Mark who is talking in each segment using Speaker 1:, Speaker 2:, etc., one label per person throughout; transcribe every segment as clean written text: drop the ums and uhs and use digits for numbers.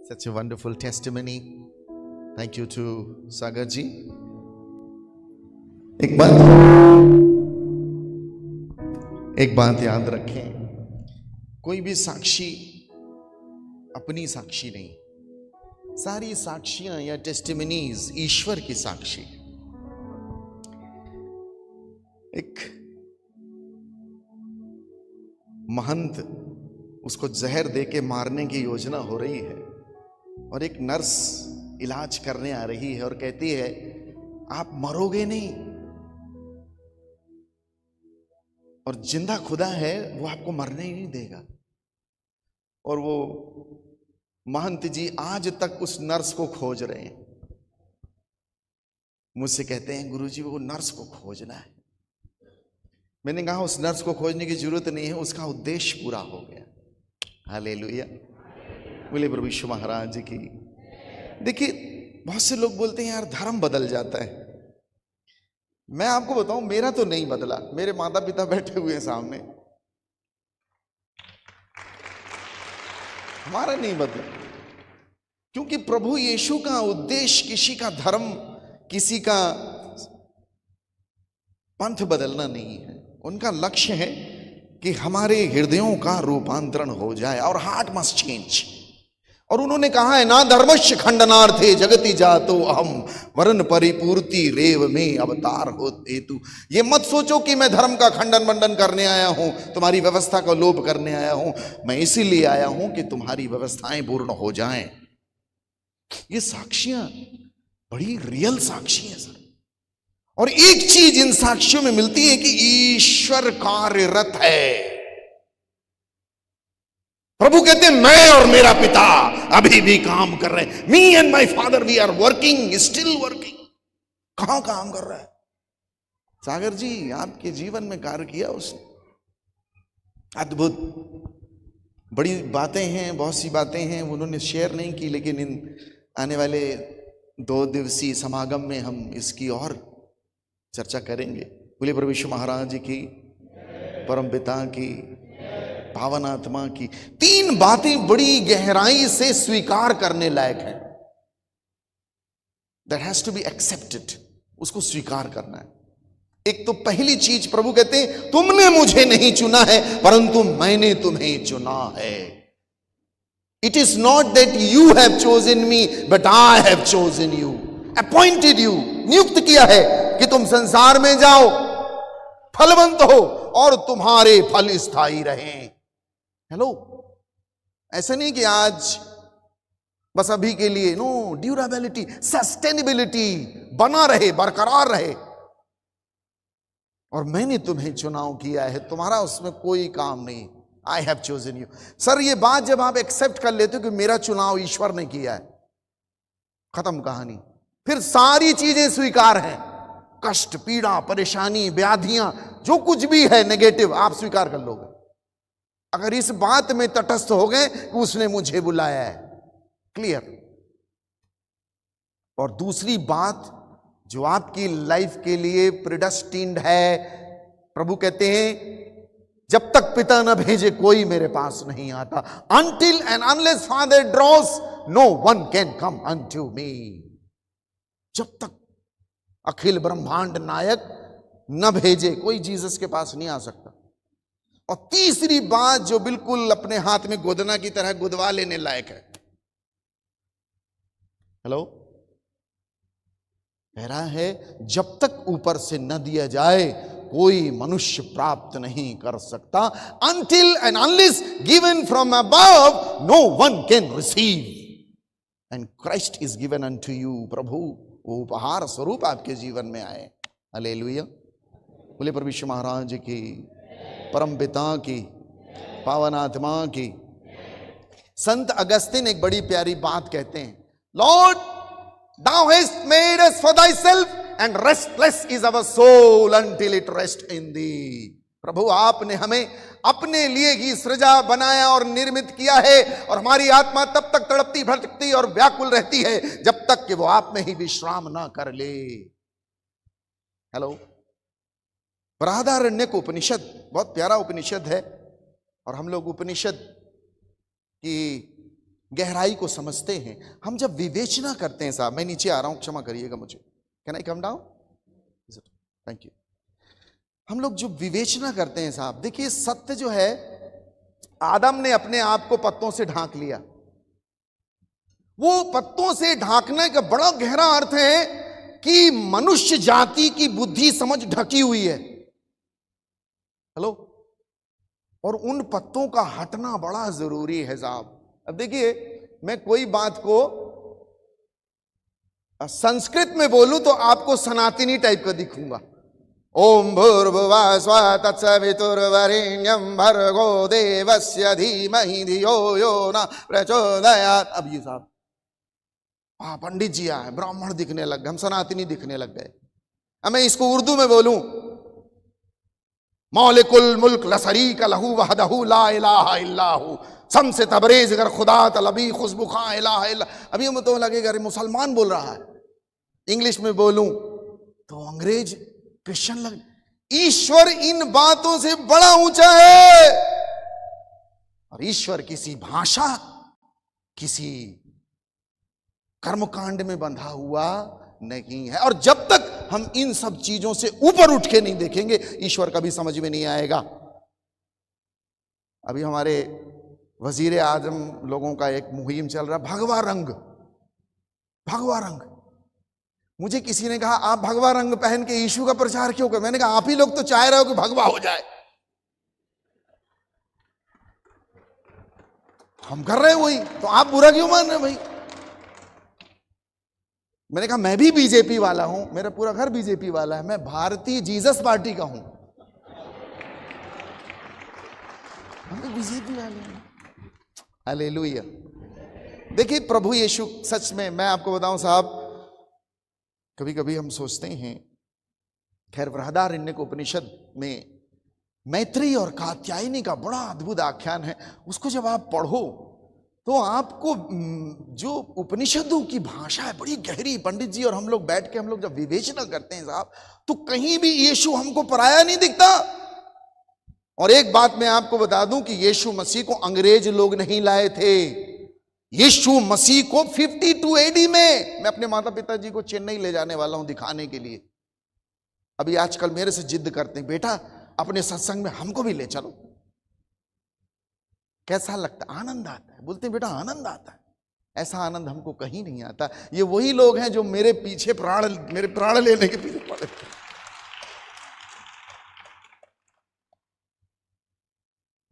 Speaker 1: Such a wonderful testimony. Thank you to Sagar ji. एक बात याद रखें, कोई भी साक्षी अपनी साक्षी नहीं, सारी साक्षियां या टेस्टिमनीज ईश्वर की साक्षी। एक महंत, उसको जहर देके मारने की योजना हो रही है और एक नर्स इलाज करने आ रही है और कहती है आप मरोगे नहीं, और जिंदा खुदा है वो आपको मरने ही नहीं देगा। और वो महंत जी आज तक उस नर्स को खोज रहे हैं। मुझसे कहते हैं गुरुजी वो नर्स को खोजना है। मैंने कहा उस नर्स को खोजने की जरूरत नहीं है, उसका उद्देश्य पूरा हो गया। हालेलुया, बोले प्रभु यीशु महाराज की। देखिए बहुत से लोग बोलते हैं यार धर्म बदल जाता है। मैं आपको बताऊं मेरा तो नहीं बदला, मेरे माता पिता बैठे हुए हैं सामने, हमारा नहीं बदला, क्योंकि प्रभु यीशु का उद्देश्य किसी का धर्म, किसी का पंथ बदलना नहीं है। उनका लक्ष्य है कि हमारे हृदयों का रूपांतरण हो जाए और हार्ट मस्ट चेंज। और उन्होंने कहा है ना धर्मस्य खंडनार्थे जगति जातो अहम वरन परिपूर्ति रेव में अवतार हो हेतु। ये मत सोचो कि मैं धर्म का खंडन मंडन करने आया हूं, तुम्हारी व्यवस्था का लोप करने आया हूं। मैं इसीलिए आया हूं कि तुम्हारी व्यवस्थाएं पूर्ण हो जाएं। ये साक्षियां बड़ी रियल साक्षी हैं सर। और एक चीज इन साक्ष्यों में मिलती है कि ईश्वर कार्यरत है। प्रभु कहते हैं मैं और मेरा पिता अभी भी काम कर रहे हैं। Me and my father we are working, still working. कहां काम कर रहा है? सागर जी आपके जीवन में कार्य किया उसने, अद्भुत। बड़ी बातें हैं, बहुत सी बातें हैं उन्होंने शेयर नहीं की, लेकिन इन आने वाले 2 दिवसीय समागम में हम इसकी और चर्चा करेंगे। बोले प्रभु यीशु महाराज की, परम पिता की, पावन आत्मा की। 3 बातें बड़ी गहराई से स्वीकार करने लायक है। That has to be accepted, उसको स्वीकार करना है। एक तो पहली चीज प्रभु कहते हैं तुमने मुझे नहीं चुना है परंतु मैंने तुम्हें चुना है। It is not that you have chosen me but I have chosen you, appointed you, नियुक्त किया है कि तुम संसार में जाओ, फलवंत हो और तुम्हारे फल स्थायी रहें। हेलो, ऐसा नहीं कि आज बस अभी के लिए, नो, ड्यूरेबिलिटी, सस्टेनेबिलिटी बना रहे, बरकरार रहे। और मैंने तुम्हें चुनाव किया है, तुम्हारा उसमें कोई काम नहीं। I have chosen you. Sir ये बात जब आप एक्सेप्ट कर लेते हो कि मेरा चुनाव ईश्वर ने किया है, खत्म कहानी। फिर सारी चीजें स्वीकार हैं, कष्ट, पीड़ा, परेशानी, व्याधियां, जो कुछ भी है नेगेटिव आप स्वीकार कर लोगे अगर इस बात में तटस्थ हो गए कि उसने मुझे बुलाया है। क्लियर। और दूसरी बात जो आपकी लाइफ के लिए प्रिडेस्टिन्ड है, प्रभु कहते हैं जब तक पिता न भेजे कोई मेरे पास नहीं आता। Until and unless Father draws, no one can come unto me. जब तक अखिल ब्रह्मांड नायक न भेजे कोई जीसस के पास नहीं आ सकता। और तीसरी बात जो बिल्कुल अपने हाथ में गोदना की तरह गुदवा लेने लायक है। हेलो, कह रहा है जब तक ऊपर से न दिया जाए कोई मनुष्य प्राप्त नहीं कर सकता। Until and unless given from above, no one can receive. And Christ is given unto you. प्रभु वो उपहार स्वरूप आपके जीवन में आए। हालेलुया, बोले प्रभु यीशु महाराज की, परम पिता की, पावन आत्मा की। संत अगस्तिन एक बड़ी प्यारी बात कहते हैं, Lord thou hast made us for thyself and restless is our soul until it rest in thee. प्रभु आपने हमें अपने लिए ही सृजा, बनाया और निर्मित किया है, और हमारी आत्मा तब तक तड़पती भटकती और व्याकुल रहती है जब तक कि वो आप में ही विश्राम ना कर ले। हेलो, बृहदारण्यक उपनिषद बहुत प्यारा उपनिषद है, और हम लोग उपनिषद की गहराई को समझते हैं, हम जब विवेचना करते हैं, साहब मैं नीचे आ रहा हूं, क्षमा करिएगा मुझे, can I come down? Thank you. हम लोग जो विवेचना करते हैं साहब, देखिए सत्य जो है, आदम ने अपने आप को पत्तों से ढांक लिया। वो पत्तों से ढांकने का बड़ा गहरा अर्थ है कि मनुष्य जाति की बुद्धि समझ ढकी हुई है। हेलो, और उन पत्तों का हटना बड़ा जरूरी है साहब। अब देखिए, मैं कोई बात को संस्कृत में बोलूं तो आपको सनातनी टाइप का दिखूंगा। ओम भूर्भुवः स्वः तत्सवितुर्वरेण्यं भर्गो देवस्य धीमहि धियो यो न प्रचोदयात्। अब ये साहब, पंडित जी आए, ब्राह्मण दिखने लग गए, हम सनातनी दिखने लग गए। अब मैं इसको उर्दू में बोलूं, मौलिकुल मुल्क लसरी का लहू वहदहू ला इलाहा इल्लाहू सम से तबरेज अगर खुदा तलबी खुशबुखा इलाहा इल्ला। अभी मुझे तो लगेगा अरे मुसलमान बोल रहा है। इंग्लिश में बोलूं तो अंग्रेज क्रिश्चियन लग। ईश्वर इन बातों से बड़ा ऊंचा है, और ईश्वर किसी भाषा, किसी कर्मकांड में बंधा हुआ नहीं है। और जब तक हम इन सब चीजों से ऊपर उठ के नहीं देखेंगे, ईश्वर कभी समझ में नहीं आएगा। अभी हमारे वजीर आजम लोगों का एक मुहिम चल रहा, भगवा रंग, भगवा रंग। मुझे किसी ने कहा आप भगवा रंग पहन के यीशु का प्रचार क्यों कर? मैंने कहा आप ही लोग तो चाह रहे हो कि भगवा हो जाए, हम कर रहे हैं वही, तो आप बुरा क्यों मान रहे भाई? मैंने कहा मैं भी बीजेपी वाला हूं, मेरा पूरा घर बीजेपी वाला है, मैं भारतीय जीसस पार्टी का हूं, हम तो बीजेपी वाले हैं। हालेलुया। देखिए प्रभु यीशु, सच में मैं आपको बताऊं साहब, कभी कभी हम सोचते हैं, खैर बृहदारण्यक उपनिषद में मैत्री और कात्यायनी का बड़ा अद्भुत आख्यान है। उसको जब आप पढ़ो तो आपको जो उपनिषदों की भाषा है बड़ी गहरी। पंडित जी और हम लोग बैठ के हम लोग जब विवेचना करते हैं साहब, तो कहीं भी यीशु हमको पराया नहीं दिखता। और एक बात मैं आपको बता दूं कि यीशु मसीह को अंग्रेज लोग नहीं लाए थे। यीशु मसीह को 52 AD में, मैं अपने माता पिता जी को चेन्नई ले जाने वाला हूं दिखाने के लिए। अभी आजकल मेरे से जिद करते हैं, बेटा अपने सत्संग में हमको भी ले चलो। कैसा लगता, आनंद आता है। बोलते हैं बेटा आनंद आता है, ऐसा आनंद हमको कहीं नहीं आता। ये वही लोग हैं जो मेरे पीछे मेरे प्राण लेने के पीछे पड़े।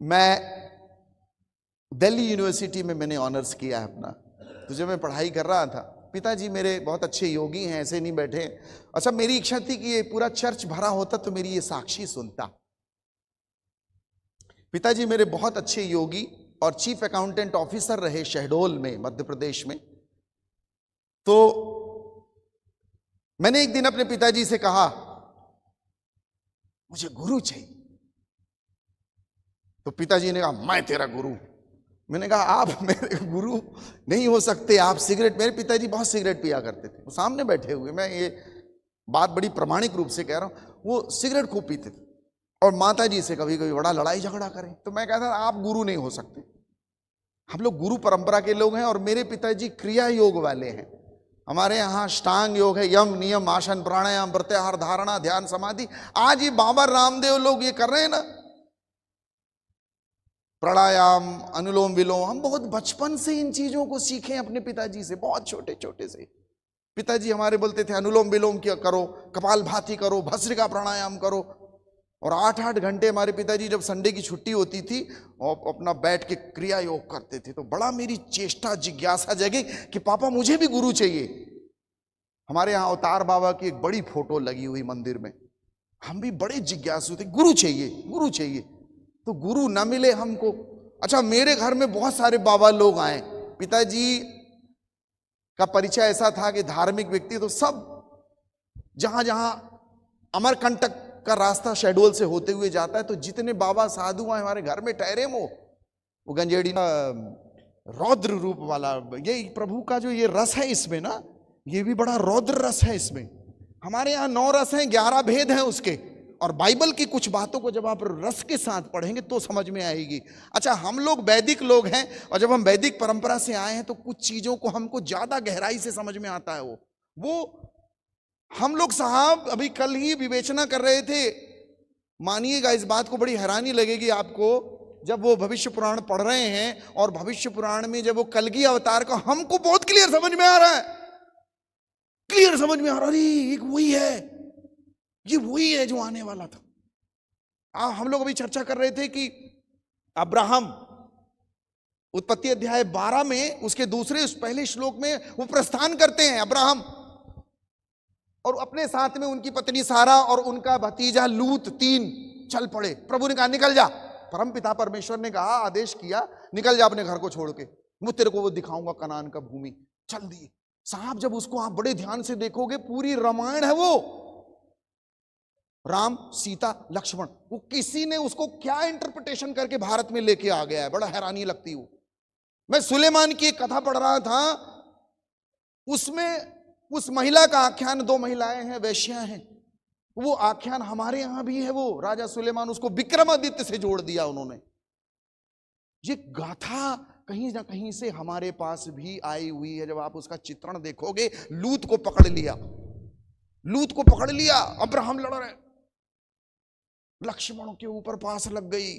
Speaker 1: मैं दिल्ली यूनिवर्सिटी में मैंने ऑनर्स किया है अपना। तो जब मैं पढ़ाई कर रहा था, पिताजी मेरे बहुत अच्छे योगी हैं, ऐसे नहीं बैठे। अच्छा, मेरी इच्छा थी कि ये पूरा चर्च भरा होता तो मेरी ये साक्षी सुनता। पिताजी मेरे बहुत अच्छे योगी और चीफ अकाउंटेंट ऑफिसर रहे शहडोल में, मध्य प्रदेश में। तो मैंने एक दिन अपने पिताजी से कहा मुझे गुरु चाहिए। तो पिताजी ने कहा मैं तेरा गुरु। मैंने कहा आप मेरे गुरु नहीं हो सकते, आप सिगरेट, मेरे पिताजी बहुत सिगरेट पिया करते थे, वो सामने बैठे हुए, मैं ये बात बड़ी प्रामाणिक रूप से कह रहा हूं, वो सिगरेट खूब पीते थे और माता जी से कभी कभी बड़ा लड़ाई झगड़ा करें। तो मैं कहता आप गुरु नहीं हो सकते, हम लोग गुरु परंपरा के लोग हैं। और मेरे पिताजी क्रिया योग वाले हैं। हमारे यहाँ अष्टांग योग है, यम नियम आसन प्राणायाम प्रत्याहार धारणा ध्यान समाधि। आज ये बाबा रामदेव लोग ये कर रहे हैं ना, प्राणायाम अनुलोम विलोम। हम बहुत बचपन से इन चीजों को सीखे अपने पिताजी से, बहुत छोटे छोटे से। पिताजी हमारे बोलते थे अनुलोम विलोम किया करो, कपालभाति करो, भस्त्रिका प्राणायाम करो। और 8-8 घंटे हमारे पिताजी जब संडे की छुट्टी होती थी और अपना बैठ के क्रिया योग करते थे। तो बड़ा मेरी चेष्टा जिज्ञासा जगी कि पापा मुझे भी गुरु चाहिए। हमारे यहाँ अवतार बाबा की एक बड़ी फोटो लगी हुई मंदिर में, हम भी बड़े जिज्ञासु थे, गुरु चाहिए गुरु चाहिए। तो गुरु ना मिले हमको। अच्छा, मेरे घर में बहुत सारे बाबा लोग आए। पिताजी का परिचय ऐसा था कि धार्मिक व्यक्ति, तो सब जहां जहां अमरकंटक का रास्ता शहडोल से होते हुए जाता है, तो जितने बाबा साधु आए हमारे घर में ठहरे, वो गंजेड़ी रौद्र रूप वाला, ये प्रभु का जो ये रस है इसमें ना, ये भी बड़ा रौद्र रस है इसमें। हमारे यहाँ 9 रस हैं, 11 भेद हैं उसके, और बाइबल की कुछ बातों को जब आप रस के साथ पढ़ेंगे तो समझ में आएगी। अच्छा, हम लोग वैदिक लोग हैं और जब हम वैदिक परंपरा से आए हैं तो कुछ चीजों को हमको ज्यादा गहराई से समझ में आता है। वो हम लोग साहब अभी कल ही विवेचना कर रहे थे। मानिएगा, इस बात को बड़ी हैरानी लगेगी आपको जब वो भविष्य पुराण पढ़ रहे हैं और भविष्य पुराण में जब वो कलगी अवतार का हमको बहुत क्लियर समझ में आ रहा है, क्लियर समझ में आ रहा है, अरे एक वही है, ये वही है जो आने वाला था। हम लोग अभी चर्चा कर रहे थे कि अब्राहम उत्पत्ति अध्याय 12 में उसके दूसरे उस पहले श्लोक में वो प्रस्थान करते हैं अब्राहम, और अपने साथ में उनकी पत्नी सारा और उनका भतीजा लूत, 3 चल पड़े। प्रभु ने कहा निकल जा, परम पिता परमेश्वर ने कहा, आदेश किया, निकल जा अपने घर को छोड़ के, मैं तेरे को वो दिखाऊंगा कनान का भूमि। चल दिए साहब। जब उसको आप बड़े ध्यान से देखोगे पूरी रामायण है वो, राम सीता लक्ष्मण, वो किसी ने उसको क्या इंटरप्रिटेशन करके भारत में लेके आ गया है, बड़ा हैरानी लगती है। मैं सुलेमान की एक कथा पढ़ रहा था, उसमें उस महिला का आख्यान, 2 महिलाएं हैं, वेश्याएं हैं, वो आख्यान हमारे यहां भी है। वो राजा सुलेमान, उसको विक्रमादित्य से जोड़ दिया उन्होंने। ये गाथा कहीं ना कहीं से हमारे पास भी आई हुई है। जब आप उसका चित्रण देखोगे, लूत को पकड़ लिया, लूत को पकड़ लिया, अब्राहम लड़ रहे, लक्ष्मण के ऊपर पास लग गई,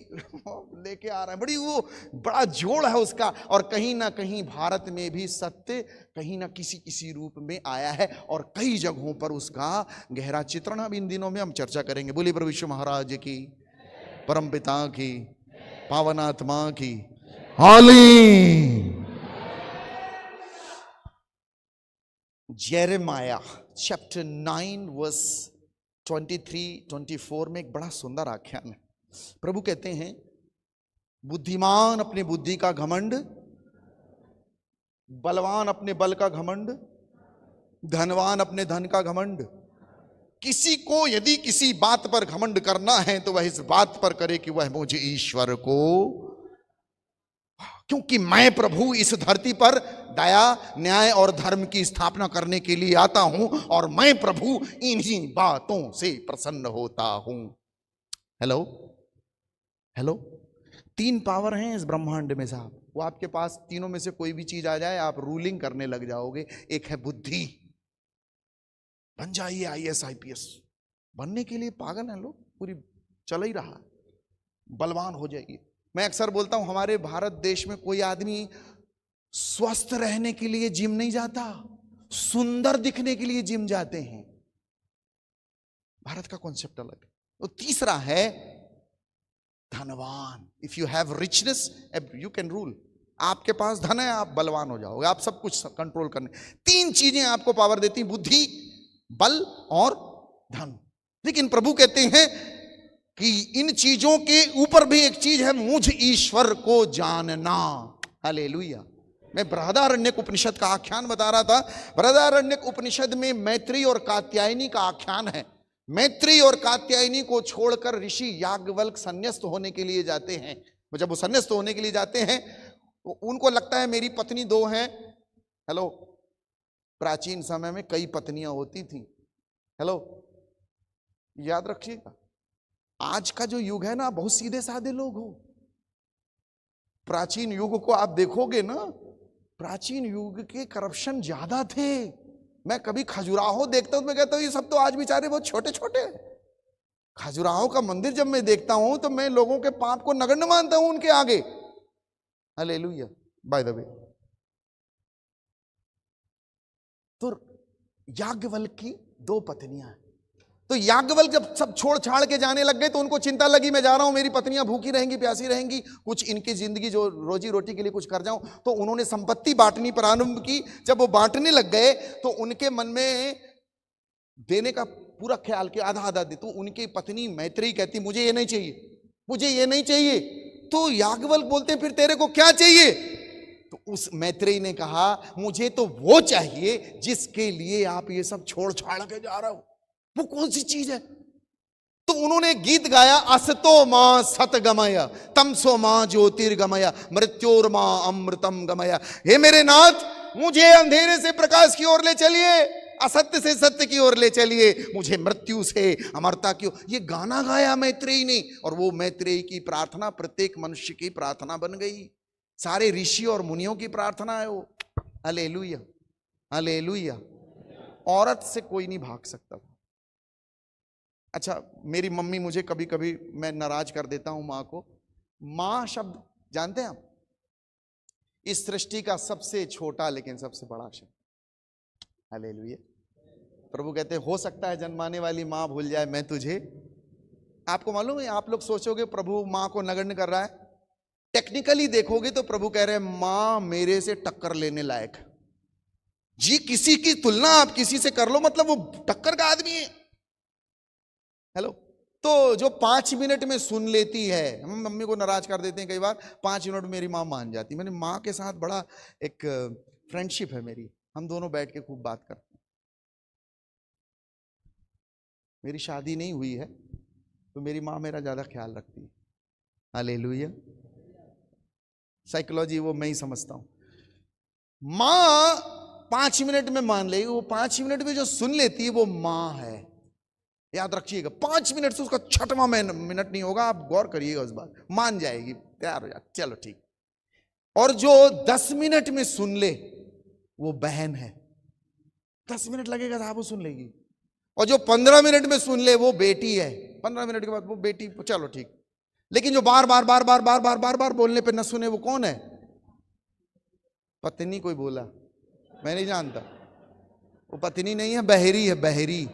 Speaker 1: लेके आ रहा है, बड़ी वो बड़ा जोड़ है उसका। और कहीं ना कहीं भारत में भी सत्य कहीं ना किसी रूप में आया है और कई जगहों पर उसका गहरा चित्रण अब इन दिनों में हम चर्चा करेंगे। बोलिए प्रभु यीशु महाराज की, परम पिता की, पावन आत्मा की हाली। जेरेमाया चैप्टर 9 वर्स 23-24 में एक बड़ा सुंदर आख्यान है। प्रभु कहते हैं, बुद्धिमान अपने बुद्धि का घमंड, बलवान अपने बल का घमंड, धनवान अपने धन का घमंड। किसी को यदि किसी बात पर घमंड करना है तो वह इस बात पर करे कि वह मुझे ईश्वर को, क्योंकि मैं प्रभु इस धरती पर दया, न्याय और धर्म की स्थापना करने के लिए आता हूं और मैं प्रभु इन्हीं बातों से प्रसन्न होता हूं। हेलो हेलो, 3 पावर हैं इस ब्रह्मांड में साहब। वो आपके पास तीनों में से कोई भी चीज आ जाए, आप रूलिंग करने लग जाओगे। एक है बुद्धि, बन जाइए IAS IPS, बनने के लिए पागल हैं लोग, पूरी चल ही रहा। बलवान हो जाइए। मैं अक्सर बोलता हूं, हमारे भारत देश में कोई आदमी स्वस्थ रहने के लिए जिम नहीं जाता, सुंदर दिखने के लिए जिम जाते हैं। भारत का कॉन्सेप्ट अलग है। तो तीसरा है धनवान। If you have richness you can rule. आपके पास धन है, आप बलवान हो जाओगे, आप सब कुछ कंट्रोल करने। 3 चीजें आपको पावर देती, बुद्धि, बल और धन। लेकिन प्रभु कहते हैं कि इन चीजों के ऊपर भी एक चीज है, मुझ ईश्वर को जानना। हालेलुया। मैं बृहदारण्यक उपनिषद का आख्यान बता रहा था। बृहदारण्यक उपनिषद में मैत्री और कात्यायनी का आख्यान है। मैत्री और कात्यायनी को छोड़कर ऋषि याज्ञवल्क्य संन्यास्त होने के लिए जाते हैं। जब वो संन्यास्त होने के लिए जाते हैं तो उनको लगता है मेरी पत्नी 2 हैं। हेलो, प्राचीन समय में कई पत्नियां होती थी। हेलो, याद रखिएगा। आज का जो युग है ना, बहुत सीधे साधे लोग हो। प्राचीन युग को आप देखोगे ना, प्राचीन युग के करप्शन ज्यादा थे। मैं कभी खजुराहो देखता हूं तो मैं कहता हूं ये सब तो आज बेचारे बहुत छोटे छोटे। खजुराहो का मंदिर जब मैं देखता हूं तो मैं लोगों के पाप को नगण्य मानता हूं उनके आगे। हालेलुया। बाय द वे, तो याज्ञवल्क्य की 2 पत्नियां हैं। तो याज्ञवल्क्य जब सब छोड़ छाड़ के जाने लग गए तो उनको चिंता लगी, मैं जा रहा हूं, मेरी पत्नियां भूखी रहेंगी, प्यासी रहेंगी, कुछ इनकी जिंदगी जो रोजी रोटी के लिए कुछ कर जाऊं। तो उन्होंने संपत्ति बांटनी प्रारंभ की। जब वो बांटने लग गए तो उनके मन में देने का पूरा ख्याल कि आधा आधा दे। तो उनकी पत्नी मैत्रेयी कहती मुझे ये नहीं चाहिए, मुझे ये नहीं चाहिए। तो याज्ञवल्क्य बोलते हैं फिर तेरे को क्या चाहिए? तो उस मैत्रेयी ने कहा मुझे तो वो चाहिए जिसके लिए आप ये सब छोड़ छाड़ के जा रहे हो। वो कौन सी चीज है? तो उन्होंने गीत गाया, असतो मां सतगमय तमसो मां ज्योतिर्गमय मृत्योर्मा अमृतम गमय। हे मेरे नाथ, मुझे अंधेरे से प्रकाश की ओर ले चलिए, असत्य से सत्य की ओर ले चलिए, मुझे मृत्यु से अमरता की ओर। ये गाना गाया मैत्रेयी ने, और वो मैत्रेयी की प्रार्थना प्रत्येक मनुष्य की प्रार्थना बन गई। सारे ऋषि और मुनियों की प्रार्थना है वो। Hallelujah, hallelujah. औरत से कोई नहीं भाग सकता था। अच्छा, मेरी मम्मी मुझे कभी कभी, मैं नाराज कर देता हूं मां को। मां शब्द जानते हैं आप? इस सृष्टि का सबसे छोटा लेकिन सबसे बड़ा शब्द। हालेलुया। प्रभु कहते हैं, हो सकता है जन्माने वाली मां भूल जाए मैं तुझे। आपको मालूम है, आप लोग सोचोगे प्रभु मां को नगण्य कर रहा है, टेक्निकली देखोगे तो प्रभु कह रहे हैं मां मेरे से टक्कर लेने लायक है जी। किसी की तुलना आप किसी से कर लो, मतलब वो टक्कर का आदमी है। हेलो। तो जो 5 मिनट में सुन लेती है, हम मम्मी को नाराज कर देते हैं कई बार, 5 मिनट मेरी मां मान जाती। मैंने मां के साथ बड़ा एक फ्रेंडशिप है मेरी, हम दोनों बैठ के खूब बात करते हैं। मेरी शादी नहीं हुई है तो मेरी मां मेरा ज्यादा ख्याल रखती है। हालेलुया। साइकोलॉजी वो मैं ही समझता हूं। मां 5 मिनट में मान लेगी, वो 5 मिनट में जो सुन लेती है वो मां है। याद रखिएगा, 5 मिनट से उसका 6वां मिनट नहीं होगा, आप गौर करिएगा उस बात, मान जाएगी, तैयार हो जाए, चलो ठीक। और जो 10 मिनट में सुन ले वो बहन है। 10 मिनट लगेगा साहब, वो सुन लेगी। और जो 15 मिनट में सुन ले वो बेटी है। 15 मिनट के बाद वो बेटी, चलो ठीक। लेकिन जो बार बार बार बार बार बार बार बार बोलने पे न सुने वो कौन है? पत्नी। कोई बोला, मैं नहीं जानता। वो पत्नी नहीं है, बहरी है, बहरी।